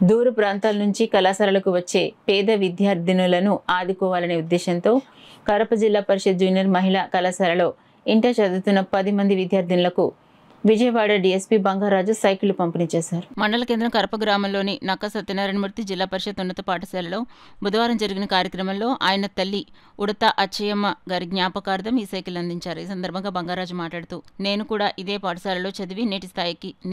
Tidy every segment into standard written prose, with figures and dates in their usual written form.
దూర ప్రాంతాల నుంచి కళాశాలలకు వచ్చే పేద విద్యార్థినులను ఆదుకోవాలనే ఉద్దేశంతో కడప జిల్లా పరిషత్ జూనియర్ మహిళా కళాశాలలో ఇంటర్ చదువుతున్న 10 మంది విద్యార్థినులకు విజయవాడ డీఎస్పీ బంగారాజు సైకిళ్లు పంపిణీ చేశారు. మండల కేంద్రం కరప గ్రామంలోని నక్క సత్యనారాయణమూర్తి జిల్లా పరిషత్ ఉన్నత పాఠశాలలో బుధవారం జరిగిన కార్యక్రమంలో ఆయన తల్లి ఉడత అచ్చయ్యమ్మ గారి జ్ఞాపకార్థం ఈ సైకిల్ అందించారు. ఈ సందర్భంగా బంగారాజు మాట్లాడుతూ, నేను కూడా ఇదే పాఠశాలలో చదివి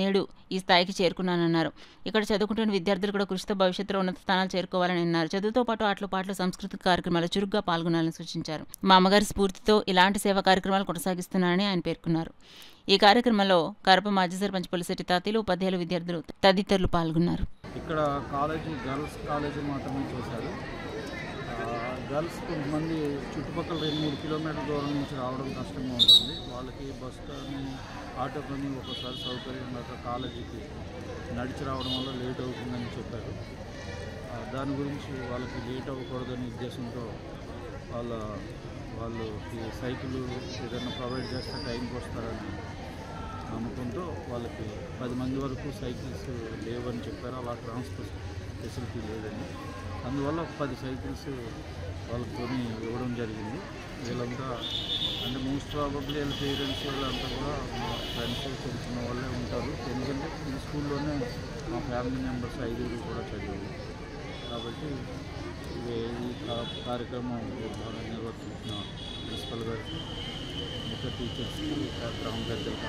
నేడు ఈ స్థాయికి చేరుకున్నానన్నారు. ఇక్కడ చదువుకుంటున్న విద్యార్థులు కూడా కృషితో భవిష్యత్తులో ఉన్నత స్థానాలు చేరుకోవాలని అన్నారు. చదువుతో పాటు ఆటలు పాటలు సాంస్కృతిక కార్యక్రమాలు చురుగ్గా పాల్గొనాలని సూచించారు. మా అమ్మగారి స్ఫూర్తితో ఇలాంటి సేవా కార్యక్రమాలు కొనసాగిస్తున్నానని ఆయన పేర్కొన్నారు. ఈ కార్యక్రమంలో కరప మాజీ సర్పంచ్ పులిశెట్టి తాతీలు, ఉపాధ్యాయులు, విద్యార్థులు తదితరులు పాల్గొన్నారు. ఇక్కడ గర్ల్స్ కాలేజీ మాత్రమే చేశారు. గర్ల్స్ కొంతమంది చుట్టుపక్కల 2-3 కిలోమీటర్ల దూరం నుంచి రావడం కష్టంగా ఉంటుంది. వాళ్ళకి బస్ కానీ ఆటో కానీ ఒక్కోసారి సౌకర్యం లేక కాలేజీకి నడిచి రావడం వల్ల లేట్ అవుతుందని చెప్పారు. దాని గురించి వాళ్ళకి లేట్ అవ్వకూడదనే ఉద్దేశంతో వాళ్ళకి సైకిల్ ఏదైనా ప్రొవైడ్ చేస్తే టైంకి వస్తారని నమ్మకంతో వాళ్ళకి 10 మంది వరకు సైకిల్స్ లేవని చెప్పారు. అలా ట్రాన్స్పోర్ట్ ఫెసిలిటీ లేదని, అందువల్ల 10 సైకిల్స్ వాళ్ళతో ఇవ్వడం జరిగింది. వీళ్ళంతా అంటే మోస్ట్ ప్రాబబ్లీ వీళ్ళ పేరెంట్స్ వీళ్ళంతా కూడా మా ఫ్రెండ్స్ తెలిసిన వాళ్ళే ఉంటారు. ఎందుకంటే ఈ స్కూల్లోనే మా ఫ్యామిలీ మెంబర్స్ 5 కూడా చదివారు. కాబట్టి ఈ కార్యక్రమం బాగా నిర్వర్తించిన ప్రిన్సిపల్ గారికి, మిగతా టీచర్స్కి, గ్రామ పెద్దలకు